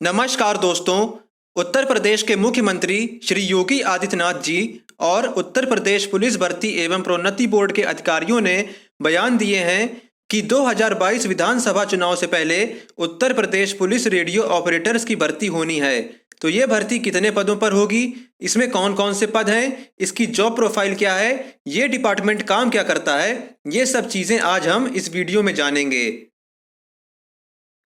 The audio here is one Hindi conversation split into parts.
नमस्कार दोस्तों। उत्तर प्रदेश के मुख्यमंत्री श्री योगी आदित्यनाथ जी और उत्तर प्रदेश पुलिस भर्ती एवं प्रोन्नति बोर्ड के अधिकारियों ने बयान दिए हैं कि 2022 विधानसभा चुनाव से पहले Uttar Pradesh police radio operators की भर्ती होनी है। तो ये भर्ती कितने पदों पर होगी, इसमें कौन कौन से पद हैं, इसकी जॉब प्रोफाइल क्या है, ये डिपार्टमेंट काम क्या करता है, ये सब चीज़ें आज हम इस वीडियो में जानेंगे।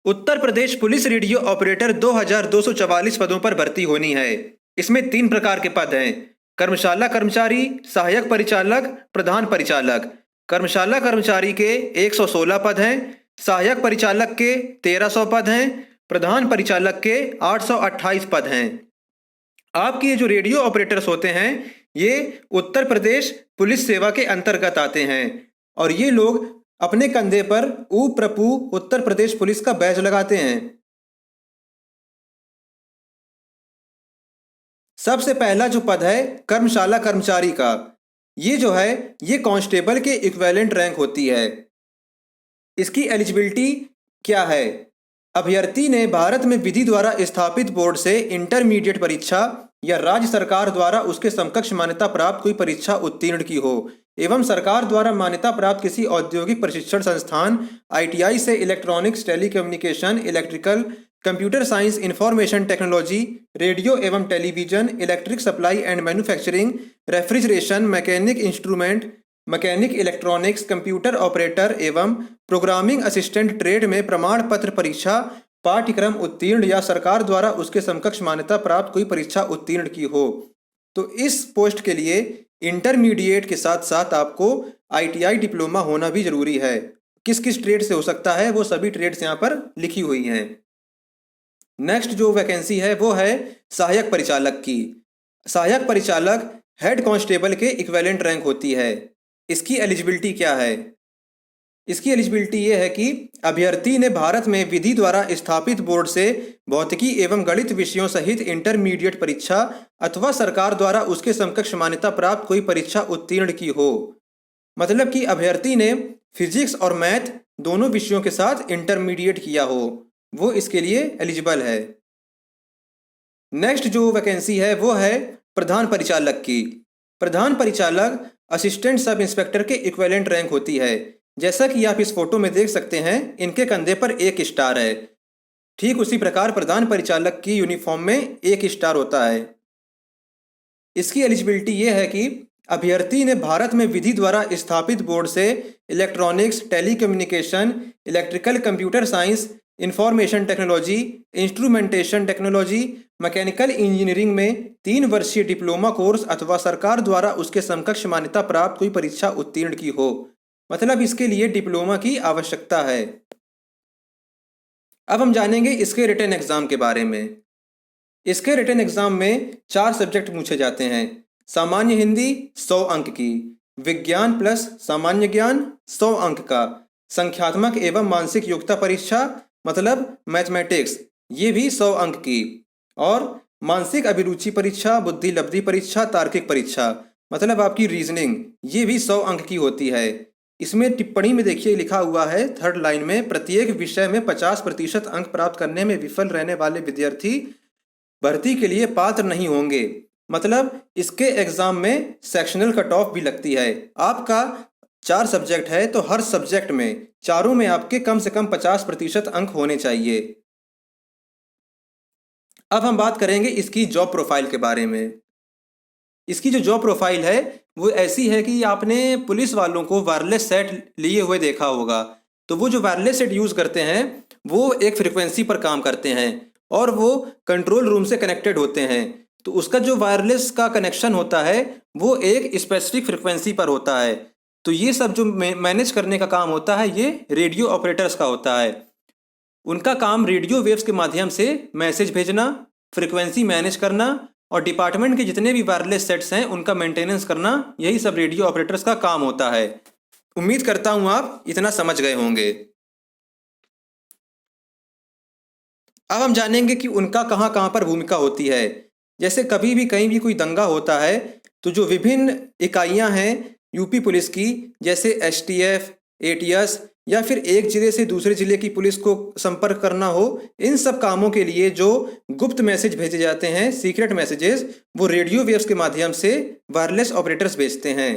Uttar Pradesh police radio operator 2244 पदों पर भर्ती होनी है। इसमें 3 प्रकार के पद हैं: कर्मशाला कर्मचारी, सहायक परिचालक, प्रधान परिचालक। कर्मशाला कर्मचारी के 116 पद हैं, सहायक परिचालक के 1300 पद हैं, प्रधान परिचालक के 828 पद हैं। आपके ये जो रेडियो ऑपरेटर्स होते हैं ये उत्तर प्रदेश पुलिस सेवा के अंतर्गत आते हैं और ये लोग अपने कंधे पर प्रपू उत्तर प्रदेश पुलिस का बैज लगाते हैं। सबसे पहला जो पद है कर्मशाला कर्मचारी का, ये जो है ये कांस्टेबल के इक्विवेलेंट रैंक होती है। इसकी एलिजिबिलिटी क्या है? अभ्यर्थी ने भारत में विधि द्वारा स्थापित बोर्ड से इंटरमीडिएट परीक्षा या राज्य सरकार द्वारा उसके समकक्ष मान्यता प्राप्त कोई परीक्षा उत्तीर्ण की हो एवं सरकार द्वारा मान्यता प्राप्त किसी औद्योगिक प्रशिक्षण संस्थान ITI से electronics, telecommunication, electrical, computer science, information technology, radio एवं television, electric supply and manufacturing, refrigeration, mechanic instrument, mechanic electronics, computer operator एवं प्रोग्रामिंग असिस्टेंट ट्रेड में प्रमाण पत्र परीक्षा पाठ्यक्रम उत्तीर्ण या सरकार द्वारा उसके समकक्ष मान्यता प्राप्त कोई परीक्षा उत्तीर्ण की हो। तो इस पोस्ट के लिए इंटरमीडिएट के साथ साथ आपको ITI डिप्लोमा होना भी जरूरी है। किस किस ट्रेड से हो सकता है वो सभी ट्रेड्स यहाँ पर लिखी हुई हैं। नेक्स्ट जो वैकेंसी है वो है सहायक परिचालक की। सहायक परिचालक हेड कांस्टेबल के इक्विवेलेंट रैंक होती है। इसकी एलिजिबिलिटी क्या है? इसकी एलिजिबिलिटी ये है कि अभ्यर्थी ने भारत में विधि द्वारा स्थापित बोर्ड से भौतिकी एवं गणित विषयों सहित इंटरमीडिएट परीक्षा अथवा सरकार द्वारा उसके समकक्ष मान्यता प्राप्त कोई परीक्षा उत्तीर्ण की हो। मतलब कि अभ्यर्थी ने फिजिक्स और मैथ दोनों विषयों के साथ इंटरमीडिएट किया हो, वो इसके लिए एलिजिबल है। नेक्स्ट जो वैकेंसी है वो है प्रधान परिचालक की। प्रधान परिचालक असिस्टेंट सब इंस्पेक्टर के इक्विवेलेंट रैंक होती है। जैसा कि आप इस फोटो में देख सकते हैं इनके कंधे पर 1 स्टार है। ठीक उसी प्रकार प्रधान परिचालक की यूनिफॉर्म में 1 स्टार होता है। इसकी एलिजिबिलिटी ये है कि अभ्यर्थी ने भारत में विधि द्वारा स्थापित बोर्ड से electronics, telecommunication, electrical, computer science, information technology, instrumentation technology, mechanical engineering में 3 वर्षीय डिप्लोमा कोर्स अथवा सरकार द्वारा उसके समकक्ष मान्यता प्राप्त कोई परीक्षा उत्तीर्ण की हो। मतलब इसके लिए डिप्लोमा की आवश्यकता है। अब हम जानेंगे इसके रिटन एग्जाम के बारे में। इसके रिटन एग्जाम में 4 सब्जेक्ट पूछे जाते हैं। सामान्य हिंदी 100 अंक की, विज्ञान प्लस सामान्य ज्ञान 100 अंक का, संख्यात्मक एवं मानसिक योग्यता परीक्षा मतलब मैथमेटिक्स ये भी 100 अंक की, और मानसिक अभिरुचि परीक्षा, बुद्धि लब्धि परीक्षा, तार्किक परीक्षा मतलब आपकी रीजनिंग ये भी 100 अंक की होती है। इसमें टिप्पणी में देखिए लिखा हुआ है 3rd लाइन में, प्रत्येक विषय में 50% अंक प्राप्त करने में विफल रहने वाले विद्यार्थी भर्ती के लिए पात्र नहीं होंगे। मतलब इसके एग्जाम में सेक्शनल कट ऑफ भी लगती है। आपका 4 सब्जेक्ट है तो हर सब्जेक्ट में चारों में आपके कम से कम 50% अंक होने चाहिए। अब हम बात करेंगे इसकी जॉब प्रोफाइल के बारे में। इसकी जो जॉब प्रोफाइल है वो ऐसी है कि आपने पुलिस वालों को वायरलेस सेट लिए हुए देखा होगा। तो वो जो वायरलेस सेट यूज़ करते हैं वो एक फ्रिक्वेंसी पर काम करते हैं और वो कंट्रोल रूम से कनेक्टेड होते हैं। तो उसका जो वायरलेस का कनेक्शन होता है वो एक स्पेसिफिक फ्रिक्वेंसी पर होता है। तो ये सब जो मैनेज करने का काम होता है ये रेडियो ऑपरेटर्स का होता है। उनका काम रेडियो वेव्स के माध्यम से मैसेज भेजना, फ्रिक्वेंसी मैनेज करना और डिपार्टमेंट के जितने भी वायरलेस सेट्स हैं उनका मेंटेनेंस करना, यही सब रेडियो ऑपरेटर्स का काम होता है। उम्मीद करता हूं आप इतना समझ गए होंगे। अब हम जानेंगे कि उनका कहां कहां पर भूमिका होती है। जैसे कभी भी कहीं भी कोई दंगा होता है तो जो विभिन्न इकाइयां हैं यूपी पुलिस की, जैसे STF, ATS या फिर एक जिले से दूसरे जिले की पुलिस को संपर्क करना हो, इन सब कामों के लिए जो गुप्त मैसेज भेजे जाते हैं, सीक्रेट मैसेजेस, वो रेडियो वेव्स के माध्यम से वायरलेस ऑपरेटर्स भेजते हैं।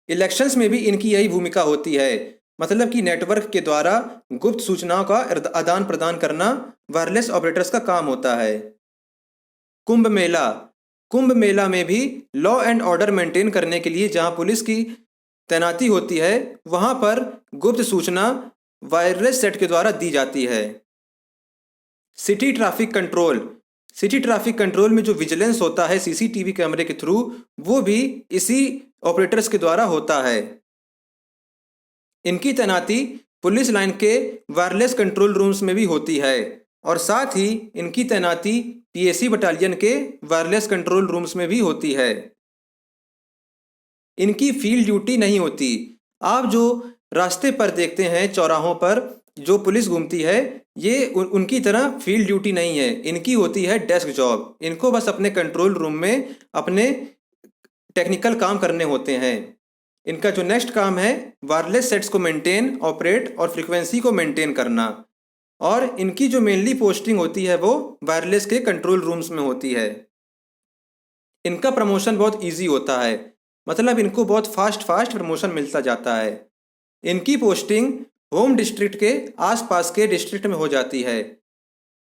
इलेक्शंस में भी इनकी यही भूमिका होती है, मतलब कि नेटवर्क के द्वारा गुप्त सूचनाओं का आदान प्रदान करना वायरलेस ऑपरेटर्स का काम होता है। कुंभ मेला, कुंभ मेला में भी लॉ एंड ऑर्डर मेंटेन करने के लिए जहां पुलिस की तैनाती होती है, वहां पर गुप्त सूचना वायरलेस सेट के द्वारा दी जाती है। City traffic control, city traffic control में जो विजिलेंस होता है सीसीटीवी कैमरे के थ्रू, वो भी इसी ऑपरेटर्स के द्वारा होता है। इनकी तैनाती पुलिस लाइन के वायरलेस कंट्रोल रूम्स में भी होती है और साथ ही इनकी तैनाती पीएसी बटालियन के वायरलेस कंट्रोल रूम्स में भी होती है। इनकी फील्ड ड्यूटी नहीं होती। आप जो रास्ते पर देखते हैं, चौराहों पर जो पुलिस घूमती है, ये उनकी तरह फील्ड ड्यूटी नहीं है। इनकी होती है डेस्क जॉब। इनको बस अपने कंट्रोल रूम में अपने टेक्निकल काम करने होते हैं। इनका जो नेक्स्ट काम है वायरलेस सेट्स को मेंटेन, ऑपरेट और फ्रीक्वेंसी को मेंटेन करना। और इनकी जो मेनली पोस्टिंग होती है वो वायरलेस के कंट्रोल रूम्स में होती है। इनका प्रमोशन बहुत इजी होता है, मतलब इनको बहुत फास्ट प्रमोशन मिलता जाता है। इनकी पोस्टिंग होम डिस्ट्रिक्ट के आसपास के डिस्ट्रिक्ट में हो जाती है,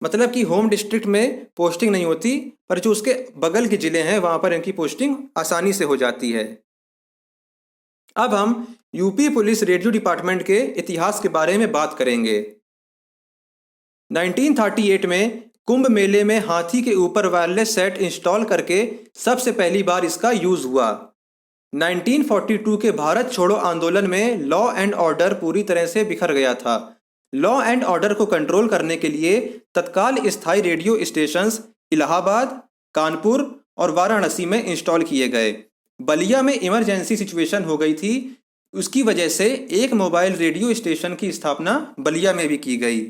मतलब कि होम डिस्ट्रिक्ट में पोस्टिंग नहीं होती, पर जो उसके बगल के ज़िले हैं वहाँ पर इनकी पोस्टिंग आसानी से हो जाती है। अब हम यूपी पुलिस रेडियो डिपार्टमेंट के इतिहास के बारे में बात करेंगे। 1938 में कुंभ मेले में हाथी के ऊपर वायरलेस सेट इंस्टॉल करके सबसे पहली बार इसका यूज हुआ। 1942 के भारत छोड़ो आंदोलन में लॉ एंड ऑर्डर पूरी तरह से बिखर गया था। लॉ एंड ऑर्डर को कंट्रोल करने के लिए तत्काल स्थायी रेडियो स्टेशंस इलाहाबाद, कानपुर और वाराणसी में इंस्टॉल किए गए। बलिया में इमरजेंसी सिचुएशन हो गई थी, उसकी वजह से एक मोबाइल रेडियो स्टेशन की स्थापना बलिया में भी की गई।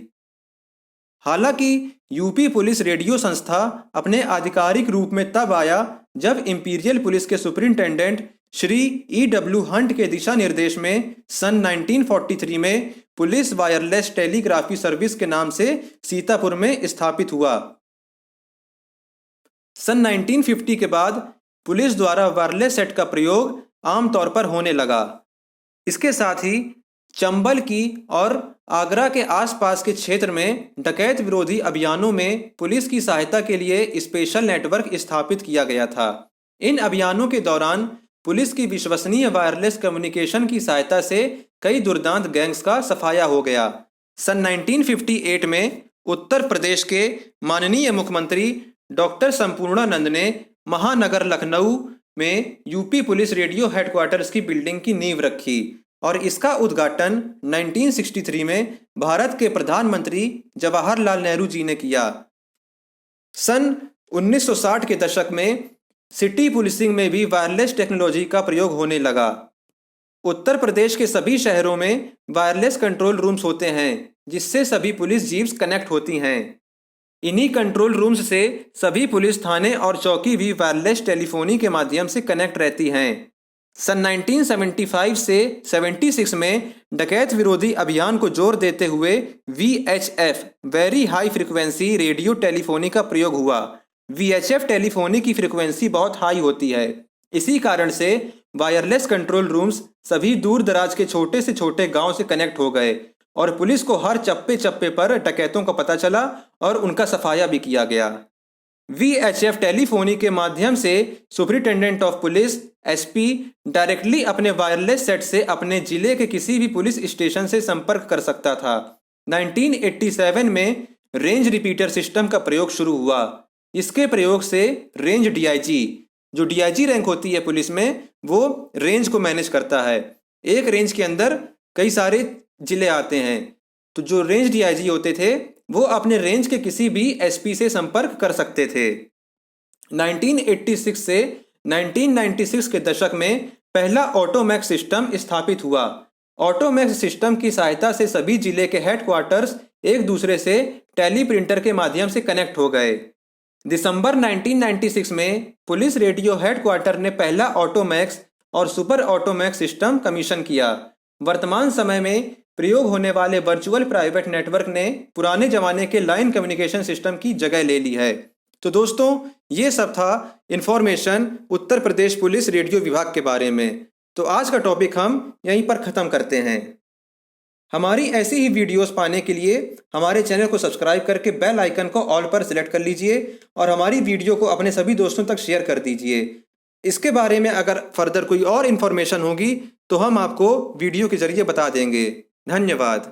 हालांकि यूपी पुलिस रेडियो संस्था अपने आधिकारिक रूप में तब आया जब इंपीरियल पुलिस के सुपरिंटेंडेंट श्री E.W. हंट के दिशा निर्देश में सन 1943 में पुलिस वायरलेस टेलीग्राफी सर्विस के नाम से सीतापुर में स्थापित हुआ। सन 1950 के बाद पुलिस द्वारा वायरलेस सेट का प्रयोग आमतौर पर होने लगा। इसके साथ ही चंबल की और आगरा के आसपास के क्षेत्र में डकैत विरोधी अभियानों में पुलिस की सहायता के लिए स्पेशल नेटवर्क स्थापित किया गया था। इन अभियानों के दौरान पुलिस की विश्वसनीय वायरलेस कम्युनिकेशन की सहायता से कई दुर्दांत गैंग्स का सफाया हो गया। सन 1958 में उत्तर प्रदेश के माननीय मुख्यमंत्री डॉक्टर संपूर्णानंद ने महानगर लखनऊ में यूपी पुलिस रेडियो हेडक्वार्टर्स की बिल्डिंग की नींव रखी और इसका उद्घाटन 1963 में भारत के प्रधानमंत्री जवाहरलाल नेहरू जी ने किया। सन 1960 के दशक में सिटी पुलिसिंग में भी वायरलेस टेक्नोलॉजी का प्रयोग होने लगा। उत्तर प्रदेश के सभी शहरों में वायरलेस कंट्रोल रूम्स होते हैं जिससे सभी पुलिस जीप्स कनेक्ट होती हैं। इन्हीं कंट्रोल रूम्स से सभी पुलिस थाने और चौकी भी वायरलेस टेलीफोनी के माध्यम से कनेक्ट रहती हैं। सन 1975 से 76 में डकैत विरोधी अभियान को जोर देते हुए VHF very high frequency radio telephony का प्रयोग हुआ। VHF टेलीफोनी की फ्रिक्वेंसी बहुत हाई होती है, इसी कारण से वायरलेस कंट्रोल रूम्स सभी दूर दराज के छोटे से छोटे गांव से कनेक्ट हो गए और पुलिस को हर चप्पे चप्पे पर डकैतों का पता चला और उनका सफाया भी किया गया। VHF टेलीफोनी के माध्यम से superintendent of police SP directly अपने वायरलेस सेट से अपने जिले के किसी भी पुलिस स्टेशन से संपर्क कर सकता था। 1987 में रेंज रिपीटर सिस्टम का प्रयोग शुरू हुआ। इसके प्रयोग से रेंज DIG, जो DIG रैंक होती है पुलिस में, वो रेंज को मैनेज करता है। एक रेंज के अंदर कई सारे जिले आते हैं, तो जो रेंज DIG होते थे वो अपने रेंज के किसी भी SP से संपर्क कर सकते थे। 1986 से 1996 के दशक में पहला ऑटोमैक्स सिस्टम स्थापित हुआ। ऑटोमैक्स सिस्टम की सहायता से सभी जिले के हेडक्वार्टर्स एक दूसरे से टेली प्रिंटर के माध्यम से कनेक्ट हो गए। दिसंबर 1996 में पुलिस रेडियो हेडक्वार्टर ने पहला ऑटोमैक्स और सुपर ऑटोमैक्स सिस्टम कमीशन किया। वर्तमान समय में प्रयोग होने वाले वर्चुअल प्राइवेट नेटवर्क ने पुराने जमाने के लाइन कम्युनिकेशन सिस्टम की जगह ले ली है। तो दोस्तों, ये सब था information Uttar Pradesh police radio विभाग के बारे में। तो आज का टॉपिक हम यहीं पर ख़त्म करते हैं। हमारी ऐसी ही वीडियोस पाने के लिए हमारे चैनल को सब्सक्राइब करके बेल आइकन को ऑल पर सिलेक्ट कर लीजिए और हमारी वीडियो को अपने सभी दोस्तों तक शेयर कर दीजिए। इसके बारे में अगर फर्दर कोई और इन्फॉर्मेशन होगी तो हम आपको वीडियो के जरिए बता देंगे। धन्यवाद।